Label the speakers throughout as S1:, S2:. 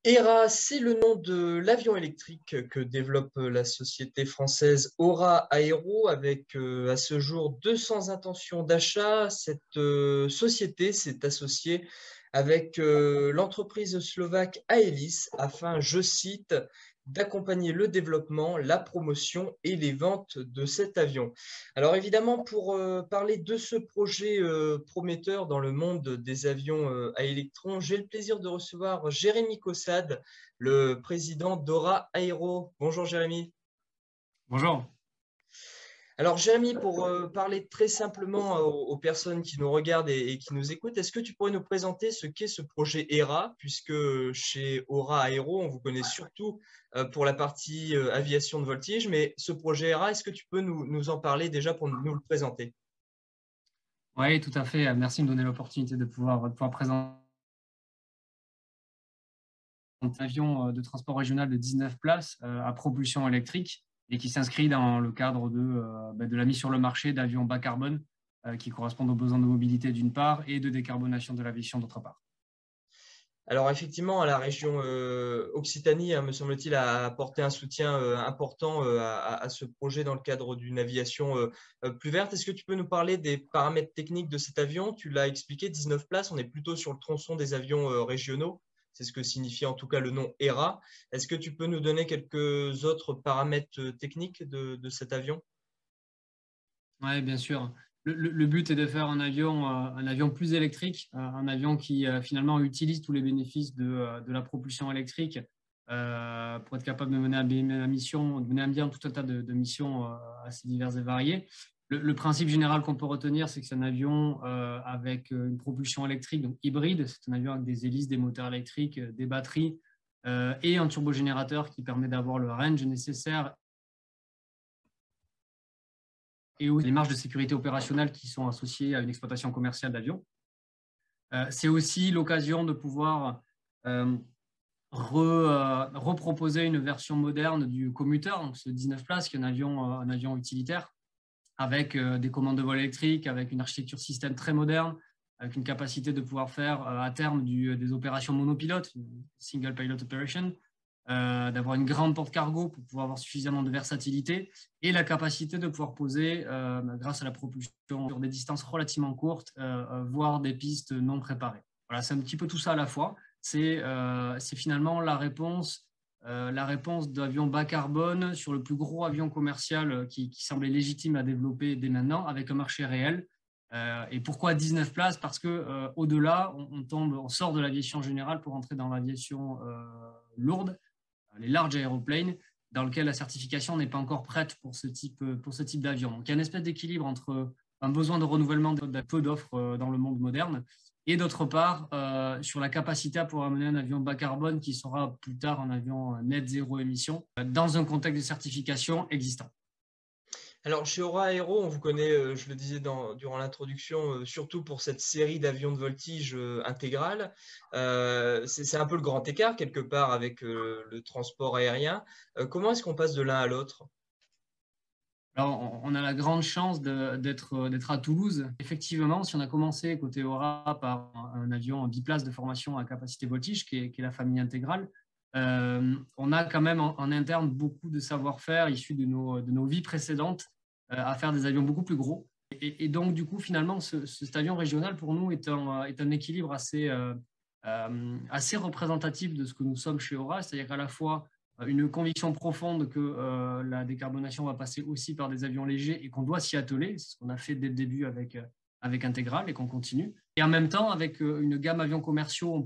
S1: ERA, c'est le nom de l'avion électrique que développe la société française Aura Aero avec à ce jour 200 intentions d'achat. Cette société s'est associée avec l'entreprise slovaque Aelis afin, je cite, d'accompagner le développement, la promotion et les ventes de cet avion. Alors évidemment, pour parler de ce projet prometteur dans le monde des avions à électrons, j'ai le plaisir de recevoir Jérémy Caussade, le président d'Aura Aero. Bonjour Jérémy.
S2: Bonjour.
S1: Alors Jérémy, pour parler très simplement aux personnes qui nous regardent et qui nous écoutent, est-ce que tu pourrais nous présenter ce qu'est ce projet ERA, puisque chez Aura Aero, on vous connaît surtout pour la partie aviation de voltige, mais ce projet ERA, est-ce que tu peux nous en parler déjà pour nous le présenter?
S2: Oui, tout à fait. Merci de me donner l'opportunité de pouvoir présenter un avion de transport régional de 19 places à propulsion électrique et qui s'inscrit dans le cadre de la mise sur le marché d'avions bas carbone qui correspondent aux besoins de mobilité d'une part et de décarbonation de l'aviation d'autre part.
S1: Alors effectivement, la région Occitanie, me semble-t-il, a apporté un soutien important à ce projet dans le cadre d'une aviation plus verte. Est-ce que tu peux nous parler des paramètres techniques de cet avion? Tu l'as expliqué, 19 places, on est plutôt sur le tronçon des avions régionaux. C'est ce que signifie en tout cas le nom ERA. Est-ce que tu peux nous donner quelques autres paramètres techniques de cet avion?
S2: Oui, bien sûr. Le but est de faire un avion plus électrique, un avion qui finalement utilise tous les bénéfices de la propulsion électrique pour être capable de mener à bien tout un tas de missions assez diverses et variées. Le principe général qu'on peut retenir, c'est que c'est un avion avec une propulsion électrique, donc hybride. C'est un avion avec des hélices, des moteurs électriques, des batteries et un turbogénérateur qui permet d'avoir le range nécessaire et aussi les marges de sécurité opérationnelle qui sont associées à une exploitation commerciale d'avions. C'est aussi l'occasion de pouvoir reproposer une version moderne du commuteur, donc ce 19 places, qui est un avion utilitaire, avec des commandes de vol électriques, avec une architecture système très moderne, avec une capacité de pouvoir faire à terme des opérations monopilotes, single pilot operation, d'avoir une grande porte cargo pour pouvoir avoir suffisamment de versatilité et la capacité de pouvoir poser, grâce à la propulsion, sur des distances relativement courtes, voire des pistes non préparées. Voilà, c'est un petit peu tout ça à la fois. C'est finalement la réponse d'avions bas carbone sur le plus gros avion commercial qui semblait légitime à développer dès maintenant avec un marché réel. Et pourquoi 19 places? Parce que au-delà, on sort de l'aviation générale pour entrer dans l'aviation lourde, les large aéroplanes, dans lequel la certification n'est pas encore prête pour ce type d'avion. Donc il y a une espèce d'équilibre entre un besoin de renouvellement de peu d'offres dans le monde moderne et d'autre part sur la capacité à pouvoir amener un avion bas carbone qui sera plus tard un avion net zéro émission dans un contexte de certification existant.
S1: Alors, chez Aura Aero, on vous connaît, je le disais durant l'introduction, surtout pour cette série d'avions de voltige intégrale. C'est un peu le grand écart, quelque part, avec le transport aérien. Comment est-ce qu'on passe de l'un à l'autre?
S2: Alors, on a la grande chance d'être à Toulouse. Effectivement, si on a commencé côté Aura par un avion en biplace de formation à capacité voltige, qui est la famille intégrale, on a quand même en interne beaucoup de savoir-faire issus de nos vies précédentes à faire des avions beaucoup plus gros. Et donc, du coup, finalement, cet avion régional, pour nous, est un équilibre assez représentatif de ce que nous sommes chez Aura. C'est-à-dire qu'à la fois, une conviction profonde que la décarbonation va passer aussi par des avions légers et qu'on doit s'y atteler. C'est ce qu'on a fait dès le début avec Intégral et qu'on continue. Et en même temps, avec une gamme avions commerciaux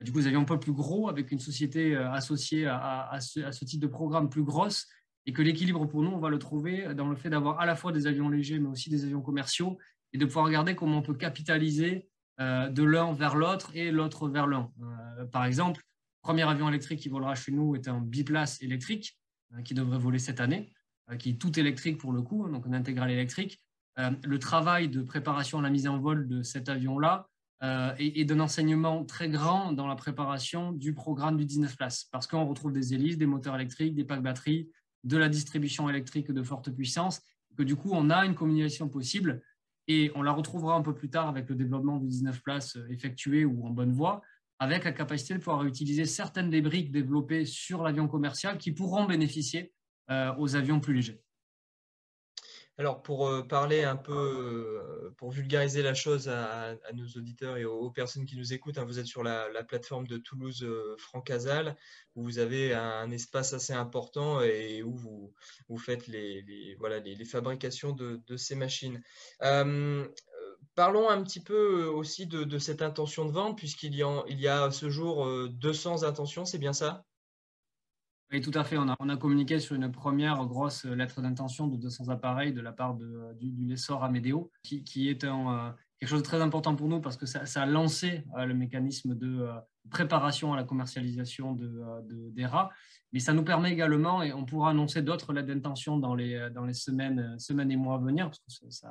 S2: des avions un peu plus gros, avec une société associée à ce type de programme plus grosse, et que l'équilibre pour nous, on va le trouver dans le fait d'avoir à la fois des avions légers, mais aussi des avions commerciaux, et de pouvoir regarder comment on peut capitaliser de l'un vers l'autre et l'autre vers l'un. Par exemple, le premier avion électrique qui volera chez nous est un biplace électrique qui devrait voler cette année, qui est tout électrique pour le coup, donc un intégral électrique. Le travail de préparation à la mise en vol de cet avion-là et d'un enseignement très grand dans la préparation du programme du 19 places, parce qu'on retrouve des hélices, des moteurs électriques, des packs batteries, de la distribution électrique de forte puissance, que du coup, on a une communication possible et on la retrouvera un peu plus tard avec le développement du 19 places effectué ou en bonne voie, avec la capacité de pouvoir utiliser certaines des briques développées sur l'avion commercial qui pourront bénéficier aux avions plus légers.
S1: Alors, pour parler un peu, pour vulgariser la chose à nos auditeurs et aux personnes qui nous écoutent, hein, vous êtes sur la plateforme de Toulouse Francazal, où vous avez un espace assez important et où vous faites voilà, les fabrications de ces machines. Parlons un petit peu aussi de cette intention de vente, il y a à ce jour 200 intentions, c'est bien ça?
S2: Oui, tout à fait. On a communiqué sur une première grosse lettre d'intention de 200 appareils de la part du lessor Amedeo, qui est quelque chose de très important pour nous parce que ça a lancé le mécanisme de préparation à la commercialisation d'ERA. Mais ça nous permet également, et on pourra annoncer d'autres lettres d'intention dans les semaines et mois à venir, parce que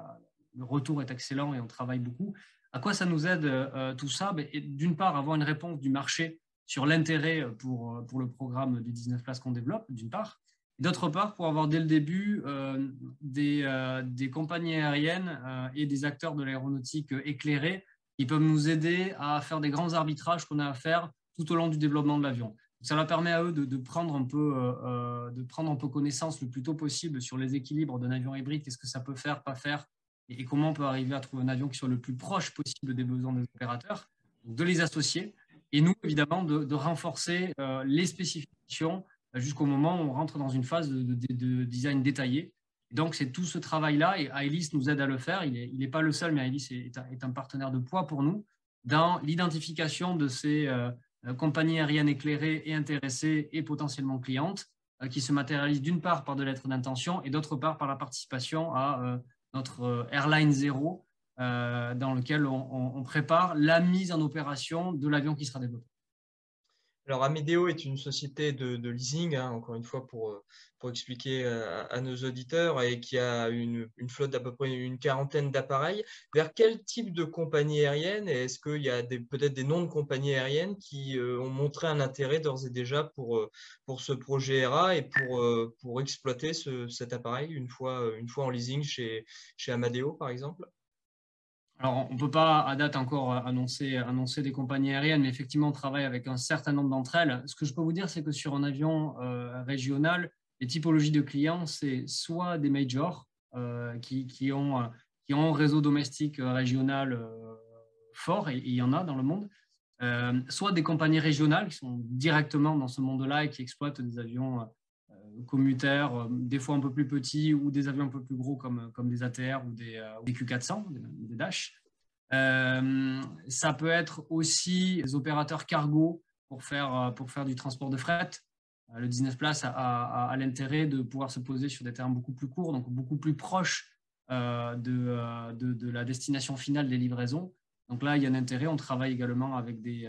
S2: le retour est excellent et on travaille beaucoup. À quoi ça nous aide tout ça? D'une part, avoir une réponse du marché sur l'intérêt pour le programme des 19 places qu'on développe, d'une part. D'autre part, pour avoir dès le début des compagnies aériennes et des acteurs de l'aéronautique éclairés qui peuvent nous aider à faire des grands arbitrages qu'on a à faire tout au long du développement de l'avion. Ça leur permet à eux de prendre un peu connaissance le plus tôt possible sur les équilibres d'un avion hybride, qu'est-ce que ça peut faire, pas faire, et comment on peut arriver à trouver un avion qui soit le plus proche possible des besoins des opérateurs. Donc de les associer. Et nous, évidemment, de renforcer les spécifications jusqu'au moment où on rentre dans une phase de design détaillé. Et donc, c'est tout ce travail-là, et Aelis nous aide à le faire. Il n'est pas le seul, mais Aelis est un partenaire de poids pour nous dans l'identification de ces compagnies aériennes éclairées et intéressées et potentiellement clientes qui se matérialisent d'une part par de lettres d'intention et d'autre part par la participation à notre Airline Zero, dans lequel on prépare la mise en opération de l'avion qui sera développé.
S1: Alors, Amedeo est une société de leasing, hein, encore une fois, pour expliquer à nos auditeurs, et qui a une flotte d'à peu près une quarantaine d'appareils. Vers quel type de compagnie aérienne, et est-ce qu'il y a peut-être des noms de compagnies aériennes qui ont montré un intérêt d'ores et déjà pour ce projet ERA et pour exploiter cet appareil une fois en leasing chez Amedeo, par exemple?
S2: Alors, on ne peut pas à date encore annoncer des compagnies aériennes, mais effectivement, on travaille avec un certain nombre d'entre elles. Ce que je peux vous dire, c'est que sur un avion régional, les typologies de clients, c'est soit des majors qui ont un réseau domestique régional fort, et il y en a dans le monde, soit des compagnies régionales qui sont directement dans ce monde-là et qui exploitent des avions commutaires, des fois un peu plus petits, ou des avions un peu plus gros comme des ATR ou des Q400, des Dash. Ça peut être aussi des opérateurs cargo pour faire du transport de fret. Le 19 places a l'intérêt de pouvoir se poser sur des terrains beaucoup plus courts, donc beaucoup plus proches de la destination finale des livraisons. Donc là, il y a un intérêt. On travaille également avec des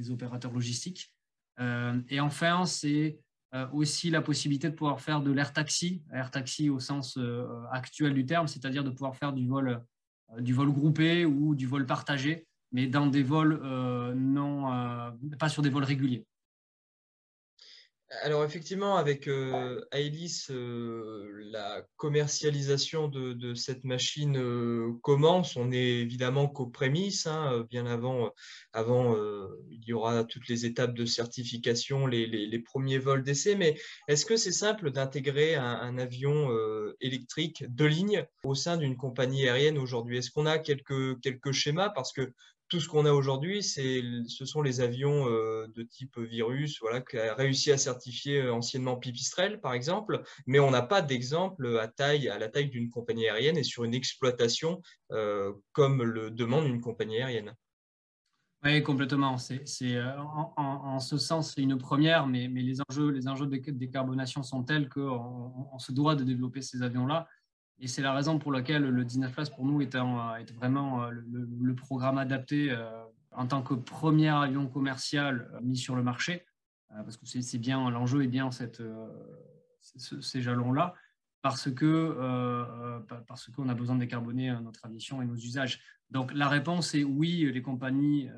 S2: opérateurs logistiques. Et enfin, c'est aussi la possibilité de pouvoir faire de l'air taxi au sens actuel du terme, c'est-à-dire de pouvoir faire du vol groupé ou du vol partagé, mais dans des vols pas sur des vols réguliers.
S1: Alors effectivement, avec Aelis, la commercialisation de cette machine commence. On est évidemment qu'aux prémices, hein, bien avant il y aura toutes les étapes de certification, les premiers vols d'essai. Mais est-ce que c'est simple d'intégrer un avion électrique de ligne au sein d'une compagnie aérienne aujourd'hui? Est-ce qu'on a quelques schémas? Parce que tout ce qu'on a aujourd'hui, ce sont les avions de type Virus, voilà, qui a réussi à certifier anciennement Pipistrel, par exemple, mais on n'a pas d'exemple à la taille d'une compagnie aérienne et sur une exploitation comme le demande une compagnie aérienne.
S2: Oui, complètement. En ce sens, c'est une première, mais les enjeux de décarbonation sont tels qu'on se doit de développer ces avions-là. Et c'est la raison pour laquelle le 19 places pour nous est vraiment le programme adapté en tant que premier avion commercial mis sur le marché, parce que l'enjeu est bien ces jalons-là, parce qu'on a besoin de décarboner notre aviation et nos usages. Donc la réponse est oui, les compagnies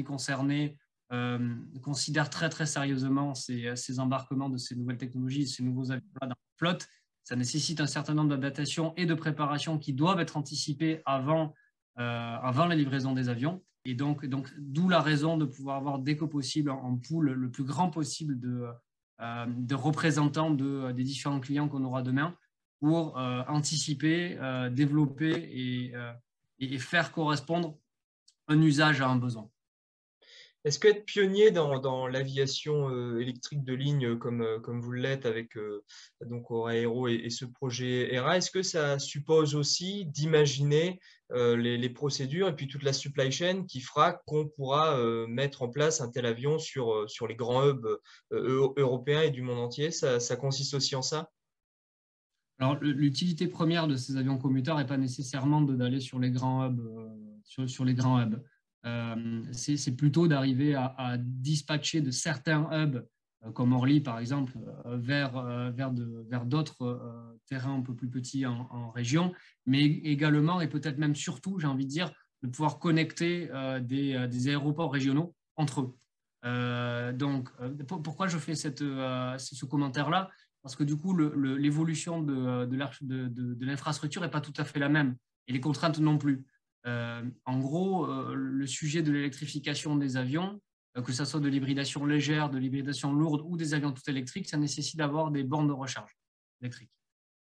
S2: concernées considèrent très très sérieusement ces embarquements de ces nouvelles technologies, ces nouveaux avions-là dans la flotte. Ça nécessite un certain nombre d'adaptations et de préparations qui doivent être anticipées avant avant la livraison des avions. Et donc d'où la raison de pouvoir avoir dès que possible en pool le plus grand possible de représentants des différents clients qu'on aura demain pour anticiper, développer et faire correspondre un usage à un besoin.
S1: Est-ce qu'être pionnier dans l'aviation électrique de ligne comme vous l'êtes avec donc Aura Aero et ce projet ERA, est-ce que ça suppose aussi d'imaginer les procédures et puis toute la supply chain qui fera qu'on pourra mettre en place un tel avion sur les grands hubs européens et du monde entier? Ça consiste aussi en ça?
S2: Alors, l'utilité première de ces avions commuteurs n'est pas nécessairement d'aller sur les grands hubs. Sur les grands hubs. C'est plutôt d'arriver à dispatcher de certains hubs, comme Orly par exemple, vers d'autres terrains un peu plus petits en région, mais également et peut-être même surtout, j'ai envie de dire, de pouvoir connecter des aéroports régionaux entre eux. Pourquoi je fais ce commentaire-là? Parce que du coup, l'évolution de l'infrastructure n'est pas tout à fait la même et les contraintes non plus. En gros, le sujet de l'électrification des avions, que ce soit de l'hybridation légère, de l'hybridation lourde ou des avions tout électriques, ça nécessite d'avoir des bornes de recharge électriques.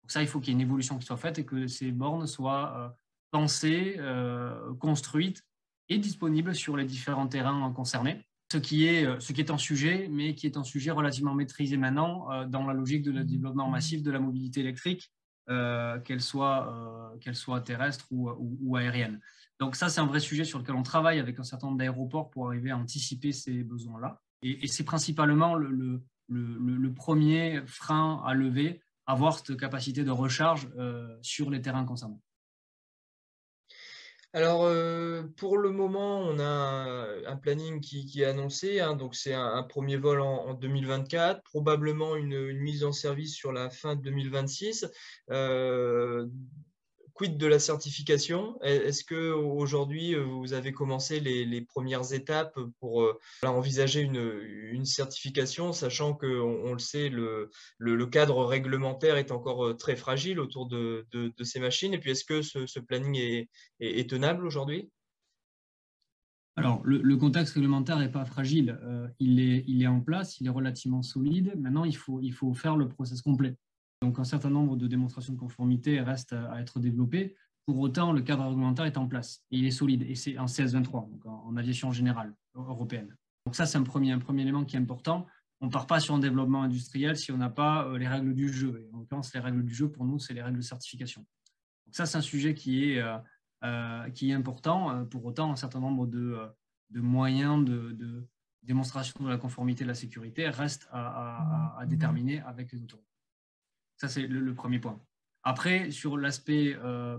S2: Donc ça, il faut qu'il y ait une évolution qui soit faite et que ces bornes soient pensées, construites et disponibles sur les différents terrains concernés. Ce qui est un sujet, mais qui est un sujet relativement maîtrisé maintenant dans la logique de le développement massif de la mobilité électrique, qu'elle soit terrestre ou aérienne. Donc ça, c'est un vrai sujet sur lequel on travaille avec un certain nombre d'aéroports pour arriver à anticiper ces besoins-là. Et c'est principalement le premier frein à lever, avoir cette capacité de recharge sur les terrains concernés.
S1: Alors, pour le moment, on a un planning qui est annoncé, hein, donc c'est un premier vol en 2024, probablement une mise en service sur la fin de 2026. Quid de la certification? Est-ce que aujourd'hui vous avez commencé les premières étapes pour envisager une certification, sachant que on le sait, le cadre réglementaire est encore très fragile autour de ces machines. Et puis, est-ce que ce planning est tenable aujourd'hui?
S2: Alors, le contexte réglementaire n'est pas fragile. Il est en place, il est relativement solide. Maintenant, il faut faire le process complet. Donc, un certain nombre de démonstrations de conformité restent à être développées. Pour autant, le cadre réglementaire est en place et il est solide. Et c'est en CS23, donc en aviation générale européenne. Donc, ça, c'est un premier élément qui est important. On ne part pas sur un développement industriel si on n'a pas les règles du jeu. Et en l'occurrence, les règles du jeu, pour nous, c'est les règles de certification. Donc, ça, c'est un sujet qui est important. Pour autant, un certain nombre de moyens de démonstration de la conformité et de la sécurité restent à déterminer avec les autorités. Ça, c'est le premier point. Après, sur l'aspect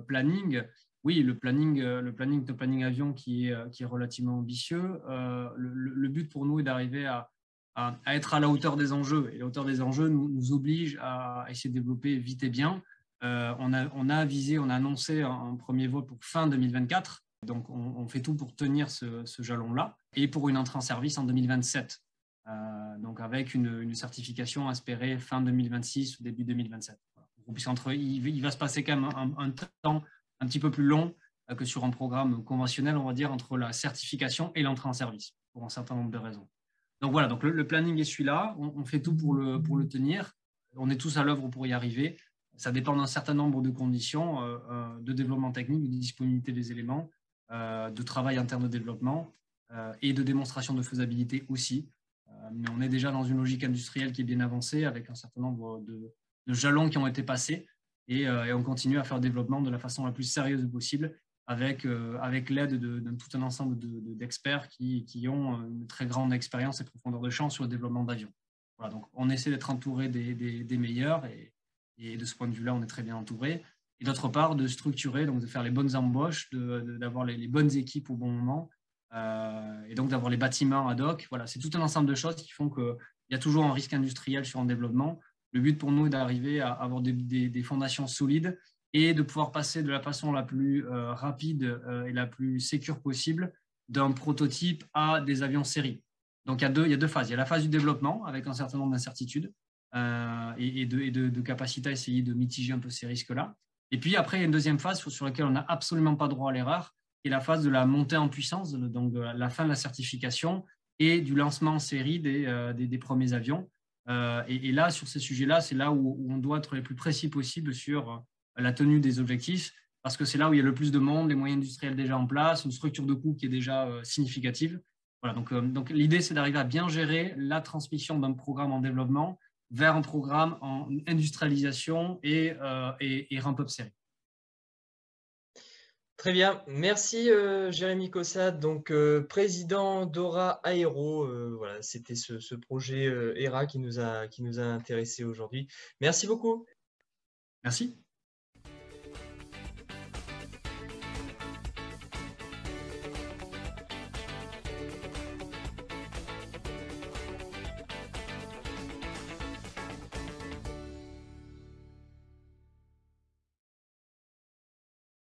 S2: planning, oui, le planning avion qui est relativement ambitieux. Le but pour nous est d'arriver à être à la hauteur des enjeux. Et la hauteur des enjeux nous oblige à essayer de développer vite et bien. On a annoncé un premier vol pour fin 2024. Donc, on fait tout pour tenir ce jalon-là et pour une entrée en service en 2027. Donc, avec une certification espérée fin 2026 ou début 2027. Il va se passer quand même un temps un petit peu plus long que sur un programme conventionnel, on va dire, entre la certification et l'entrée en service, pour un certain nombre de raisons. Donc, voilà, donc le planning est celui-là. On fait tout pour le tenir. On est tous à l'œuvre pour y arriver. Ça dépend d'un certain nombre de conditions de développement technique, de disponibilité des éléments, de travail interne de développement et de démonstration de faisabilité aussi. Mais on est déjà dans une logique industrielle qui est bien avancée avec un certain nombre de jalons qui ont été passés et on continue à faire le développement de la façon la plus sérieuse possible avec l'aide de tout un ensemble d'experts qui ont une très grande expérience et profondeur de champ sur le développement d'avions. Voilà, donc on essaie d'être entouré des meilleurs et de ce point de vue-là, on est très bien entouré. Et d'autre part, de structurer, donc de faire les bonnes embauches, d'avoir les bonnes équipes au bon moment, et donc d'avoir les bâtiments ad hoc. Voilà, c'est tout un ensemble de choses qui font qu'il y a toujours un risque industriel sur un développement. Le but pour nous est d'arriver à avoir des fondations solides et de pouvoir passer de la façon la plus rapide et la plus sécure possible d'un prototype à des avions série. Donc, il y a deux phases. Il y a la phase du développement avec un certain nombre d'incertitudes et de capacité à essayer de mitiger un peu ces risques-là. Et puis après, il y a une deuxième phase sur laquelle on n'a absolument pas droit à l'erreur. et la phase de la montée en puissance, donc de la fin de la certification et du lancement en série des premiers avions. Et là, sur ces sujets-là, c'est là où on doit être les plus précis possible sur la tenue des objectifs, parce que c'est là où il y a le plus de monde, les moyens industriels déjà en place, une structure de coût qui est déjà significative. Voilà, donc l'idée, c'est d'arriver à bien gérer la transmission d'un programme en développement vers un programme en industrialisation et ramp-up série.
S1: Très bien, merci Jérémy Caussade, donc président d'Aura Aéro. Voilà, c'était ce projet ERA qui nous a intéressés aujourd'hui. Merci beaucoup.
S2: Merci.